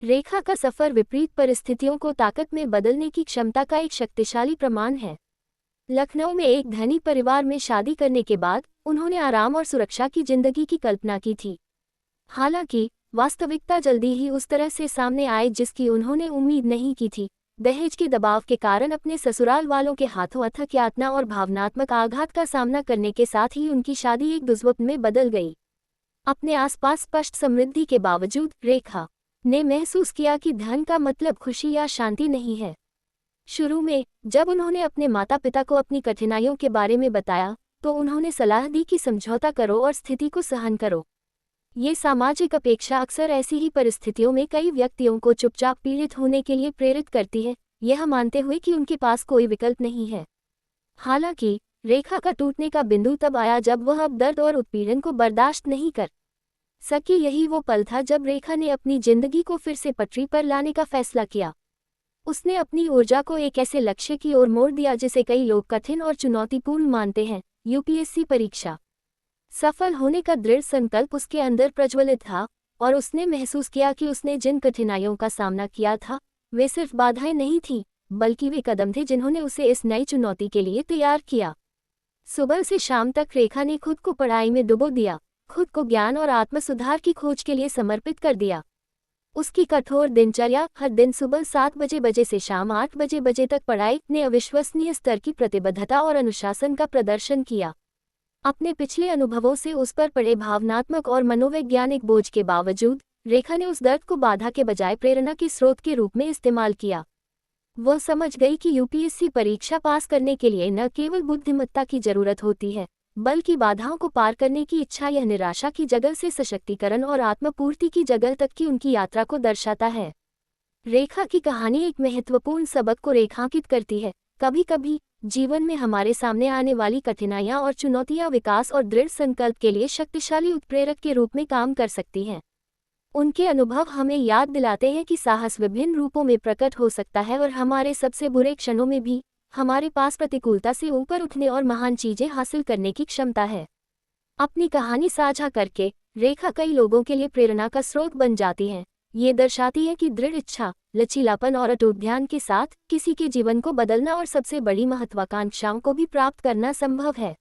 रेखा का सफर विपरीत परिस्थितियों को ताकत में बदलने की क्षमता का एक शक्तिशाली प्रमाण है। लखनऊ में एक धनी परिवार में शादी करने के बाद उन्होंने आराम और सुरक्षा की जिंदगी की कल्पना की थी। हालांकि वास्तविकता जल्दी ही उस तरह से सामने आई जिसकी उन्होंने उम्मीद नहीं की थी। दहेज के दबाव के कारण अपने ससुराल वालों के हाथों अथक यातना और भावनात्मक आघात का सामना करने के साथ ही उनकी शादी एक दुस्वप्न में बदल गई। अपने आसपास स्पष्ट समृद्धि के बावजूद रेखा ने महसूस किया कि धन का मतलब खुशी या शांति नहीं है। शुरू में जब उन्होंने अपने माता पिता को अपनी कठिनाइयों के बारे में बताया तो उन्होंने सलाह दी कि समझौता करो और स्थिति को सहन करो। ये सामाजिक अपेक्षा अक्सर ऐसी ही परिस्थितियों में कई व्यक्तियों को चुपचाप पीड़ित होने के लिए प्रेरित करती है, यह मानते हुए कि उनके पास कोई विकल्प नहीं है। हालांकि रेखा का टूटने का बिंदु तब आया जब वह अब दर्द और उत्पीड़न को बर्दाश्त नहीं कर सकी। यही वो पल था जब रेखा ने अपनी जिंदगी को फिर से पटरी पर लाने का फैसला किया। उसने अपनी ऊर्जा को एक ऐसे लक्ष्य की ओर मोड़ दिया जिसे कई लोग कठिन और चुनौतीपूर्ण मानते हैं, यूपीएससी परीक्षा। सफल होने का दृढ़ संकल्प उसके अंदर प्रज्वलित था और उसने महसूस किया कि उसने जिन कठिनाइयों का सामना किया था वे सिर्फ बाधाएं नहीं थीं, बल्कि वे कदम थे जिन्होंने उसे इस नई चुनौती के लिए तैयार किया। सुबह से शाम तक रेखा ने खुद को पढ़ाई में डुबो दिया, खुद को ज्ञान और आत्मसुधार की खोज के लिए समर्पित कर दिया। उसकी कठोर दिनचर्या, हर दिन सुबह 7 बजे से शाम 8 बजे तक पढ़ाई, ने अविश्वसनीय स्तर की प्रतिबद्धता और अनुशासन का प्रदर्शन किया। अपने पिछले अनुभवों से उस पर पड़े भावनात्मक और मनोवैज्ञानिक बोझ के बावजूद रेखा ने उस दर्द को बाधा के बजाय प्रेरणा के स्रोत के रूप में इस्तेमाल किया। वह समझ गई कि यूपीएससी परीक्षा पास करने के लिए न केवल बुद्धिमत्ता की जरूरत होती है, बल्कि बाधाओं को पार करने की इच्छा। यह निराशा की जगह से सशक्तिकरण और आत्मपूर्ति की जगह तक की उनकी यात्रा को दर्शाता है। रेखा की कहानी एक महत्वपूर्ण सबक को रेखांकित करती है। कभी कभी जीवन में हमारे सामने आने वाली कठिनाइयां और चुनौतियां विकास और दृढ़ संकल्प के लिए शक्तिशाली उत्प्रेरक के रूप में काम कर सकती हैं। उनके अनुभव हमें याद दिलाते हैं कि साहस विभिन्न रूपों में प्रकट हो सकता है और हमारे सबसे बुरे क्षणों में भी हमारे पास प्रतिकूलता से ऊपर उठने और महान चीजें हासिल करने की क्षमता है। अपनी कहानी साझा करके रेखा कई लोगों के लिए प्रेरणा का स्रोत बन जाती है। ये दर्शाती है कि दृढ़ इच्छा, लचीलापन और अटूट ध्यान के साथ किसी के जीवन को बदलना और सबसे बड़ी महत्वाकांक्षाओं को भी प्राप्त करना संभव है।